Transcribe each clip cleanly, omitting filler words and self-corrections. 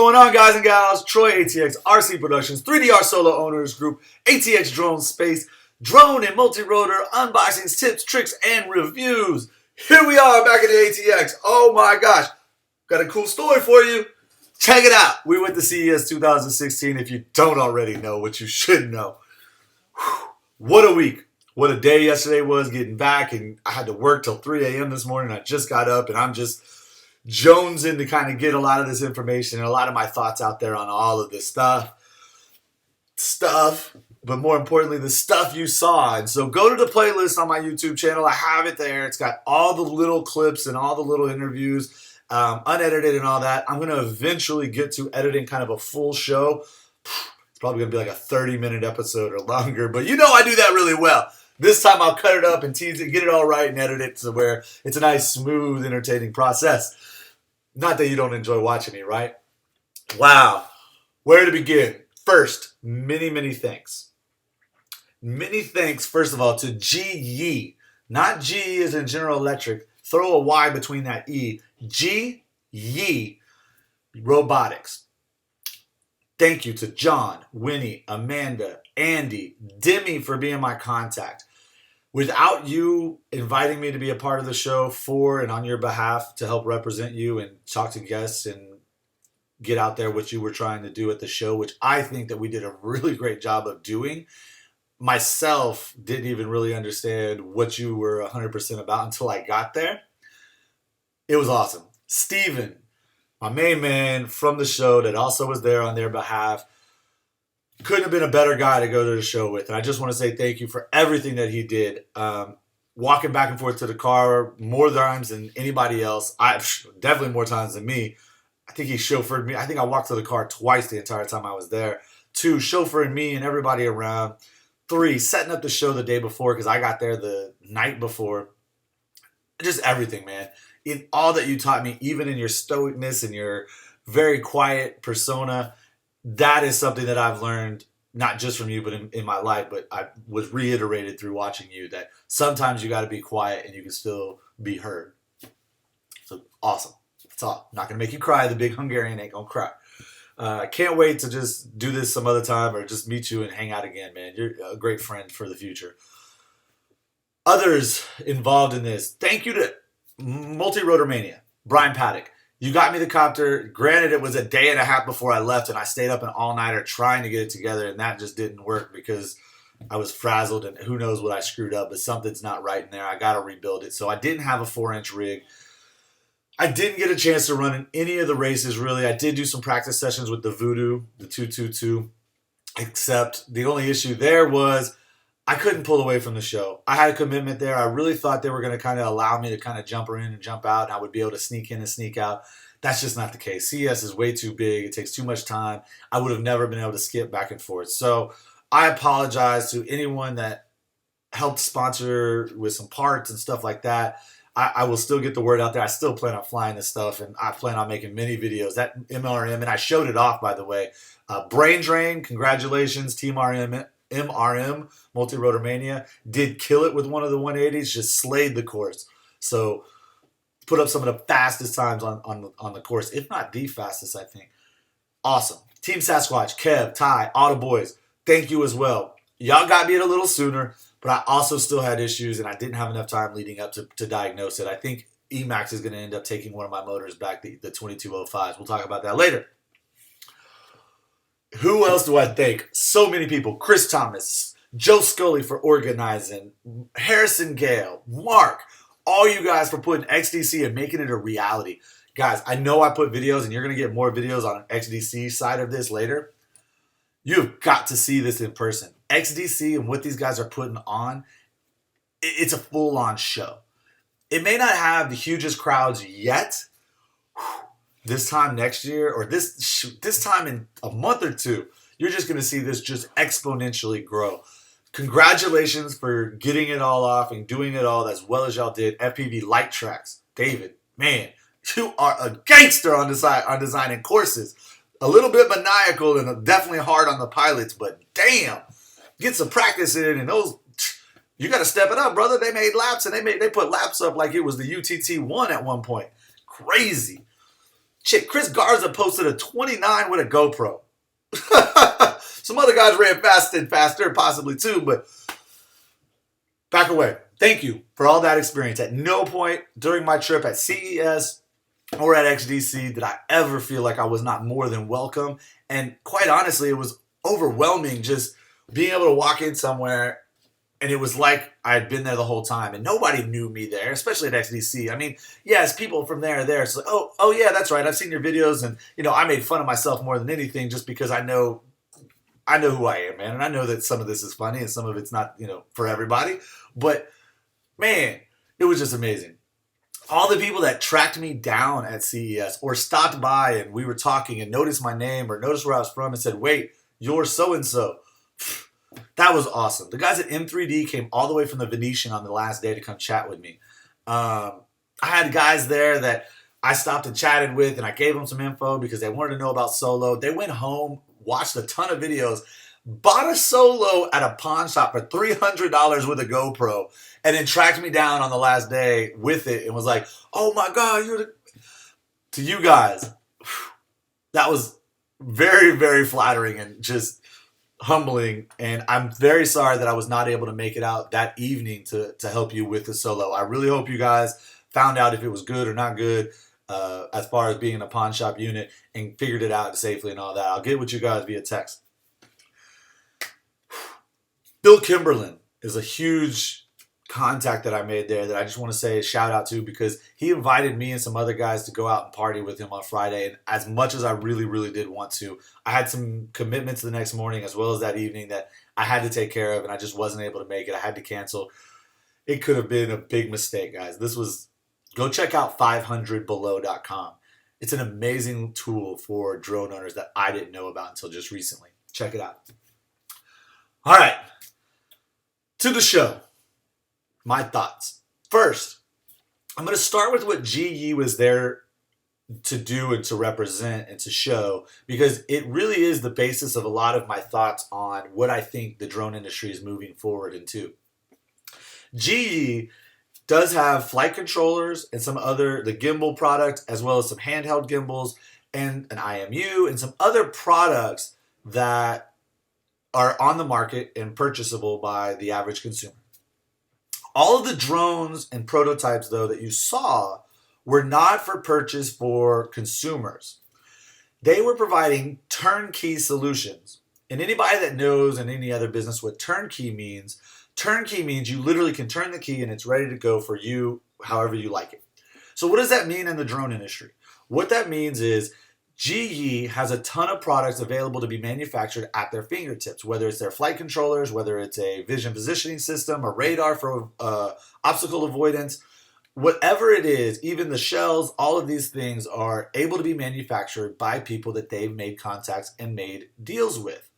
going on, guys and gals? Troy, ATX, RC Productions, 3DR Solo Owners Group, ATX Drone Space, Drone and Multi-Rotor, unboxings, tips, tricks, and reviews. Here we are back at the ATX. Oh my gosh. Got a cool story for you. Check it out. We went to CES 2016. If you don't already know, what you should know. Whew. What a week. What a day yesterday was getting back, and I had to work till 3 a.m. this morning. I just got up, and I'm just jonesing to kind of get a lot of this information and a lot of my thoughts out there on all of this stuff, but more importantly, the stuff you saw. And so go to the playlist on my YouTube channel. I have it there. It's got all the little clips and all the little interviews, unedited and all that. I'm going to eventually get to editing kind of a full show. It's probably going to be like a 30-minute episode or longer, but you know I do that really well. This time I'll cut it up and tease it, get it all right and edit it to where it's a nice, smooth, entertaining process. Not that you don't enjoy watching me, right? Wow. Where to begin? First, many thanks. Many thanks, first of all, to GE. Not G as in General Electric. Throw a Y between that E. GE Robotics. Thank you to John, Winnie, Amanda, Andy, Demi for being my contact. Without you inviting me to be a part of the show for and on your behalf to help represent you and talk to guests and get out there what you were trying to do at the show, which I think that we did a really great job of doing. Myself didn't even really understand what you were 100% about until I got there. It was awesome. Steven, my main man from the show that also was there on their behalf, couldn't have been a better guy to go to the show with. And I just want to say thank you for everything that he did. Walking back and forth to the car more times than anybody else. Definitely more times than me. I think he chauffeured me. I think I walked to the car twice the entire time I was there. 2, chauffeuring me and everybody around. 3, setting up the show the day before because I got there the night before. Just everything, man. In all that you taught me, even in your stoicness and your very quiet persona, that is something that I've learned, not just from you, but in my life, but I was reiterated through watching you that sometimes you got to be quiet and you can still be heard. So awesome. That's all. I'm not going to make you cry. The big Hungarian ain't going to cry. I can't wait to just do this some other time or just meet you and hang out again, man. You're a great friend for the future. Others involved in this. Thank you to Multi-Rotor Mania, Brian Paddock. You got me the copter. Granted, it was a day and a half before I left, and I stayed up an all-nighter trying to get it together, and that just didn't work because I was frazzled, and who knows what I screwed up, but something's not right in there. I got to rebuild it. So I didn't have a 4-inch rig. I didn't get a chance to run in any of the races, really. I did do some practice sessions with the Voodoo, the 222, except the only issue there was I couldn't pull away from the show. I had a commitment there. I really thought they were going to kind of allow me to kind of jump in and jump out, and I would be able to sneak in and sneak out. That's just not the case. CES is way too big. It takes too much time. I would have never been able to skip back and forth. So I apologize to anyone that helped sponsor with some parts and stuff like that. I will still get the word out there. I still plan on flying this stuff, and I plan on making many videos. That MRM, and I showed it off, by the way. Brain Drain, congratulations, Team MRM, Multi-Rotor Mania, did kill it with one of the 180s, just slayed the course. So put up some of the fastest times on the course, if not the fastest, I think. Awesome. Team Sasquatch, Kev, Ty, all the boys, thank you as well. Y'all got me in a little sooner, but I also still had issues, and I didn't have enough time leading up to diagnose it. I think Emax is going to end up taking one of my motors back, the 2205s. We'll talk about that later. Who else do I thank? So many people. Chris Thomas, Joe Scully for organizing, Harrison Gale, Mark, all you guys for putting XDC and making it a reality. Guys, I know I put videos, and you're going to get more videos on an XDC side of this later. You've got to see this in person. XDC and what these guys are putting on, it's a full-on show. It may not have the hugest crowds yet. This time next year, or this time in a month or two, you're just going to see this just exponentially grow. Congratulations for getting it all off and doing it all as well as y'all did. FPV Light Tracks. David, man, you are a gangster on designing courses. A little bit maniacal and definitely hard on the pilots, but damn, get some practice in, and those, you got to step it up, brother. They made laps, and they put laps up like it was the UTT1 at one point. Crazy. Shit, Chris Garza posted a 29 with a GoPro. Some other guys ran faster, possibly too, but back away. Thank you for all that experience. At no point during my trip at CES or at XDC did I ever feel like I was not more than welcome. And quite honestly, it was overwhelming just being able to walk in somewhere and it was like I had been there the whole time and nobody knew me there, especially at XDC. I mean, yes, people from there are there. It's like, oh yeah, that's right. I've seen your videos and, I made fun of myself more than anything just because I know who I am, man. And I know that some of this is funny and some of it's not, for everybody. But, man, it was just amazing. All the people that tracked me down at CES or stopped by and we were talking and noticed my name or noticed where I was from and said, wait, you're so-and-so. That was awesome. The guys at M3D came all the way from the Venetian on the last day to come chat with me. I had guys there that I stopped and chatted with and I gave them some info because they wanted to know about Solo. They went home, watched a ton of videos, bought a Solo at a pawn shop for $300 with a GoPro, and then tracked me down on the last day with it and was like, oh my God, to you guys, that was very, very flattering and just humbling. And I'm very sorry that I was not able to make it out that evening to help you with the Solo. I really hope you guys found out if it was good or not good as far as being a pawn shop unit and figured it out safely and all that. I'll get with you guys via text. Bill Kimberlin is a huge contact that I made there that I just want to say a shout out to because he invited me and some other guys to go out and party with him on Friday. And as much as I really, really did want to, I had some commitments the next morning as well as that evening that I had to take care of and I just wasn't able to make it. I had to cancel. It could have been a big mistake, guys. Go check out 500below.com. It's an amazing tool for drone owners that I didn't know about until just recently. Check it out. All right. To the show. My thoughts. First, I'm going to start with what GE was there to do and to represent and to show because it really is the basis of a lot of my thoughts on what I think the drone industry is moving forward into. GE does have flight controllers and the gimbal product as well as some handheld gimbals and an IMU and some other products that are on the market and purchasable by the average consumer. All of the drones and prototypes, though, that you saw were not for purchase for consumers. They were providing turnkey solutions. And anybody that knows in any other business what turnkey means you literally can turn the key and it's ready to go for you however you like it. So what does that mean in the drone industry? What that means is GE has a ton of products available to be manufactured at their fingertips, whether it's their flight controllers, whether it's a vision positioning system, a radar for obstacle avoidance, whatever it is, even the shells, all of these things are able to be manufactured by people that they've made contacts and made deals with.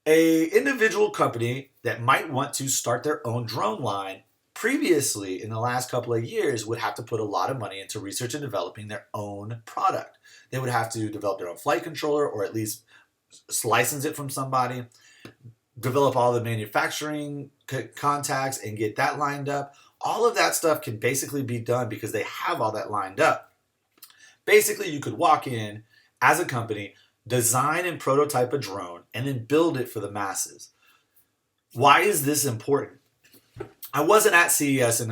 An individual company that might want to start their own drone line previously, in the last couple of years, would have to put a lot of money into research and developing their own product. They would have to develop their own flight controller or at least license it from somebody, develop all the manufacturing contacts and get that lined up. All of that stuff can basically be done because they have all that lined up. Basically, you could walk in as a company, design and prototype a drone, and then build it for the masses. Why is this important? I wasn't at CES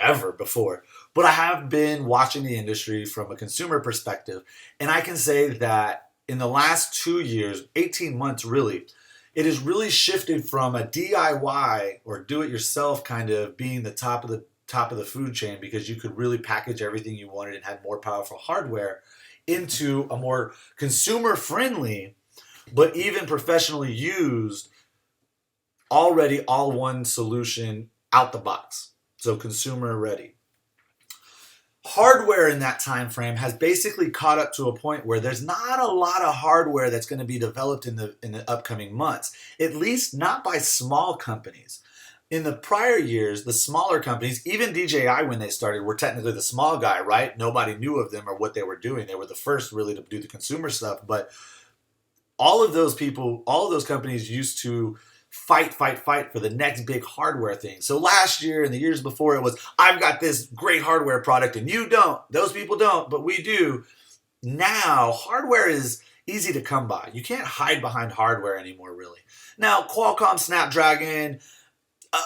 ever before, but I have been watching the industry from a consumer perspective, and I can say that in the last 2 years, 18 months really, it has really shifted from a DIY or do-it-yourself kind of being the top of the food chain because you could really package everything you wanted and had more powerful hardware into a more consumer-friendly, but even professionally used, already all-one solution out the box. So consumer ready. Hardware in that time frame has basically caught up to a point where there's not a lot of hardware that's going to be developed in the upcoming months, at least not by small companies. In the prior years, the smaller companies, even DJI when they started, were technically the small guy, right? Nobody knew of them or what they were doing. They were the first really to do the consumer stuff. But all of those people, all of those companies used to fight for the next big hardware thing. So last year and the years before, it was, I've got this great hardware product and you don't. Those people don't, but we do. Now, hardware is easy to come by. You can't hide behind hardware anymore, really. Now, Qualcomm, Snapdragon,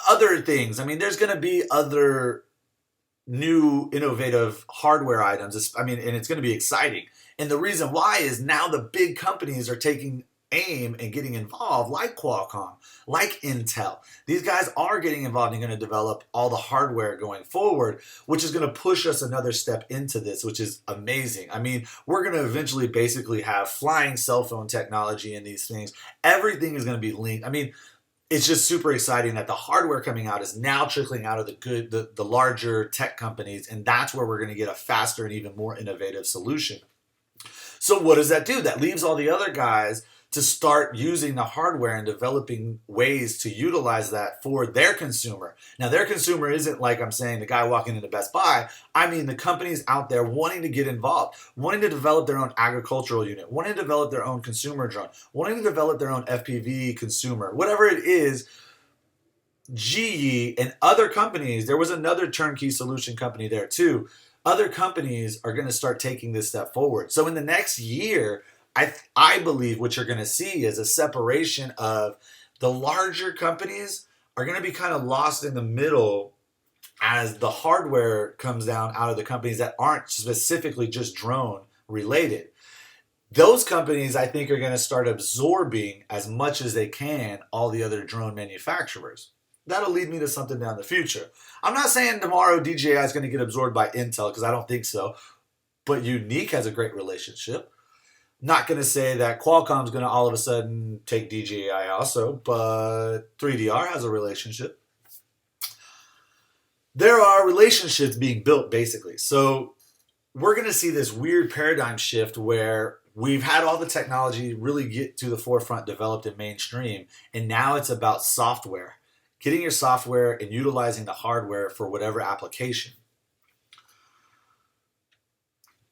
other things. I mean, there's going to be other new innovative hardware items. I mean, and it's going to be exciting. And the reason why is now the big companies are taking aim and getting involved, like Qualcomm, like Intel. These guys are getting involved and going to develop all the hardware going forward, which is going to push us another step into this, which is amazing. I mean, we're going to eventually basically have flying cell phone technology in these things. Everything is going to be linked. I mean, it's just super exciting that the hardware coming out is now trickling out of the larger tech companies, and that's where we're going to get a faster and even more innovative solution. So what does that do? That leaves all the other guys to start using the hardware and developing ways to utilize that for their consumer. Now, their consumer isn't like I'm saying the guy walking into Best Buy. I mean the companies out there wanting to get involved, wanting to develop their own agricultural unit, wanting to develop their own consumer drone, wanting to develop their own FPV consumer, whatever it is. GE and other companies, there was another turnkey solution company there too. Other companies are going to start taking this step forward. So in the next year, I believe what you're going to see is a separation of the larger companies are going to be kind of lost in the middle as the hardware comes down out of the companies that aren't specifically just drone related. Those companies, I think, are going to start absorbing as much as they can all the other drone manufacturers. That'll lead me to something down the future. I'm not saying tomorrow DJI is going to get absorbed by Intel, because I don't think so. But Unique has a great relationship. Not going to say that Qualcomm's going to all of a sudden take DJI also, but 3DR has a relationship. There are relationships being built, basically. So we're going to see this weird paradigm shift where we've had all the technology really get to the forefront, developed in mainstream, and now it's about software. Getting your software and utilizing the hardware for whatever application.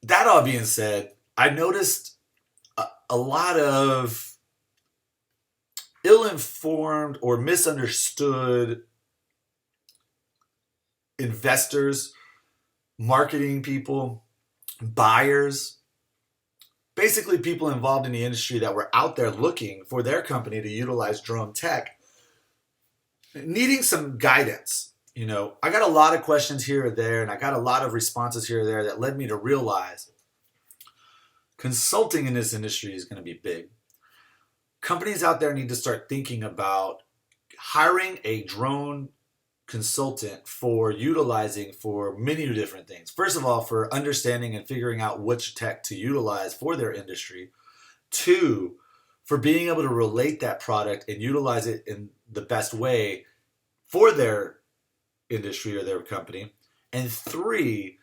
That all being said, I noticed a lot of ill-informed or misunderstood investors, marketing people, buyers, basically people involved in the industry that were out there looking for their company to utilize drone tech, needing some guidance. You know, I got a lot of questions here or there, and I got a lot of responses here or there that led me to realize consulting in this industry is going to be big. Companies out there need to start thinking about hiring a drone consultant for utilizing for many different things. First of all, for understanding and figuring out which tech to utilize for their industry. 2, for being able to relate that product and utilize it in the best way for their industry or their company. And 3,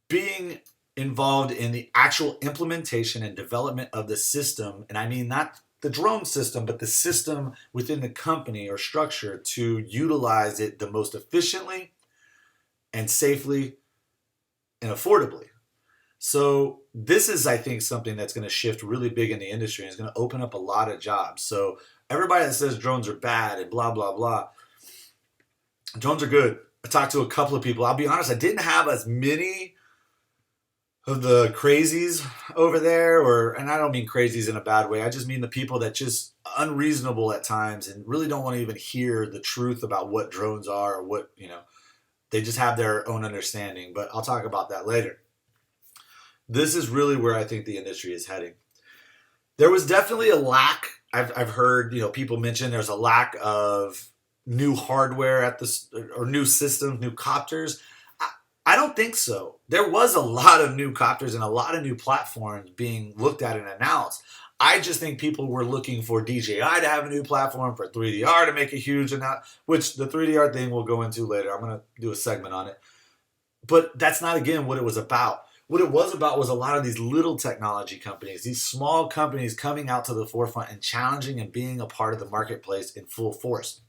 being involved in the actual implementation and development of the system. And I mean not the drone system, but the system within the company or structure to utilize it the most efficiently and safely and affordably. So this is, I think, something that's going to shift really big in the industry and is going to open up a lot of jobs. So everybody that says drones are bad and blah, blah, blah, drones are good. I talked to a couple of people. I'll be honest, I didn't have as many of the crazies over there, and I don't mean crazies in a bad way. I just mean the people that just unreasonable at times and really don't want to even hear the truth about what drones are or what, they just have their own understanding. But I'll talk about that later. This is really where I think the industry is heading. There was definitely a lack. I've heard, people mention there's a lack of new hardware at this or new systems, new copters. I don't think so. There was a lot of new copters and a lot of new platforms being looked at and announced. I just think people were looking for DJI to have a new platform, for 3DR to make a huge announcement, which the 3DR thing we'll go into later. I'm going to do a segment on it. But that's not, again, what it was about. What it was about was a lot of these little technology companies, these small companies coming out to the forefront and challenging and being a part of the marketplace in full force.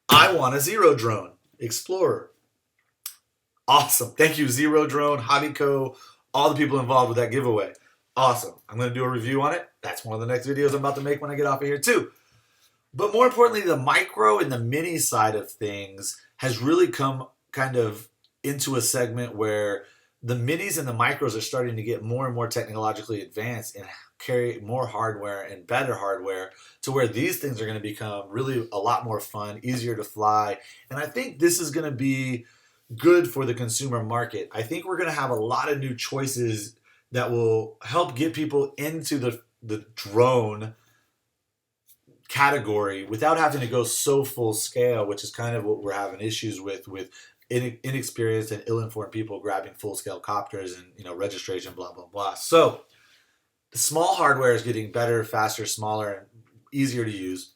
I want a Zero Drone Explorer. Awesome. Thank you, Zero Drone, Hobbyco, all the people involved with that giveaway. Awesome. I'm going to do a review on it. That's one of the next videos I'm about to make when I get off of here too. But more importantly, the micro and the mini side of things has really come kind of into a segment where the minis and the micros are starting to get more and more technologically advanced and carry more hardware and better hardware to where these things are going to become really a lot more fun, easier to fly. And I think this is going to be good for the consumer market. I think we're going to have a lot of new choices that will help get people into the drone category without having to go so full scale, which is kind of what we're having issues with inexperienced and ill-informed people grabbing full-scale copters and registration, blah blah blah. So the small hardware is getting better, faster, smaller, and easier to use.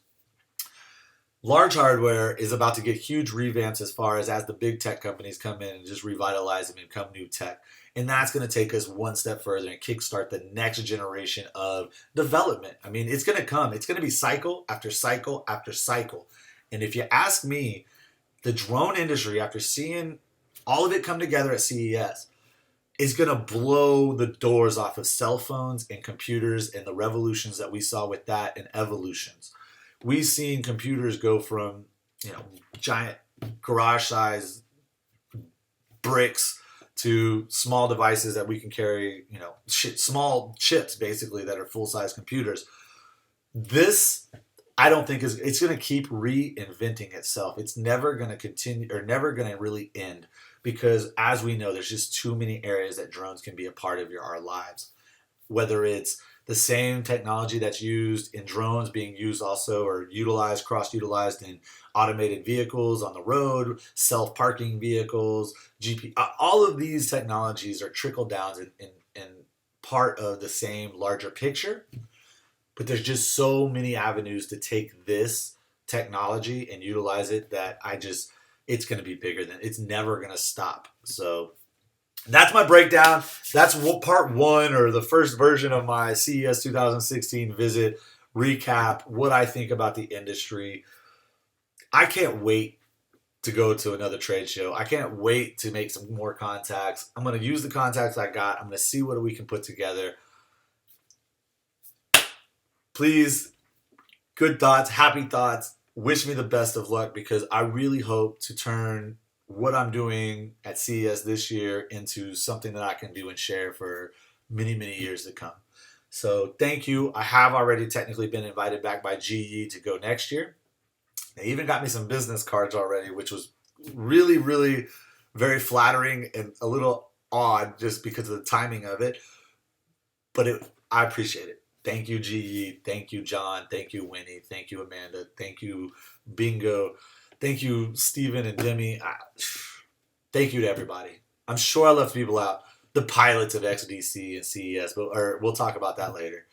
Large hardware is about to get huge revamps as far as the big tech companies come in and just revitalize them and become new tech. And that's going to take us one step further and kickstart the next generation of development. I mean, it's going to come. It's going to be cycle after cycle after cycle. And if you ask me, the drone industry, after seeing all of it come together at CES, is going to blow the doors off of cell phones and computers and the revolutions that we saw with that and evolutions. We've seen computers go from, giant garage-size bricks to small devices that we can carry, small chips basically that are full-size computers. This, I don't think it's going to keep reinventing itself. It's never going to continue or never going to really end because, as we know, there's just too many areas that drones can be a part of our lives. Whether it's the same technology that's used in drones being used also or utilized, cross-utilized in automated vehicles on the road, self-parking vehicles, all of these technologies are trickle-downs in part of the same larger picture. But there's just so many avenues to take this technology and utilize it that it's going to be bigger than, it's never going to stop. So that's my breakdown. That's part one, or the first version of my CES 2016 visit recap, what I think about the industry. I can't wait to go to another trade show. I can't wait to make some more contacts. I'm going to use the contacts I got. I'm going to see what we can put together. Please, good thoughts, happy thoughts. Wish me the best of luck because I really hope to turn what I'm doing at CES this year into something that I can do and share for many, many years to come. So thank you. I have already technically been invited back by GE to go next year. They even got me some business cards already, which was really, really very flattering and a little odd just because of the timing of it. But I appreciate it. Thank you, GE. Thank you, John. Thank you, Winnie. Thank you, Amanda. Thank you, Bingo. Thank you, Steven and Demi. Thank you to everybody. I'm sure I left people out. The pilots of XDC and CES, but we'll talk about that later.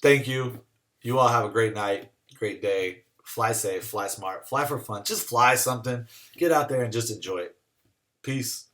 Thank you. You all have a great night, great day. Fly safe, fly smart, fly for fun. Just fly something. Get out there and just enjoy it. Peace.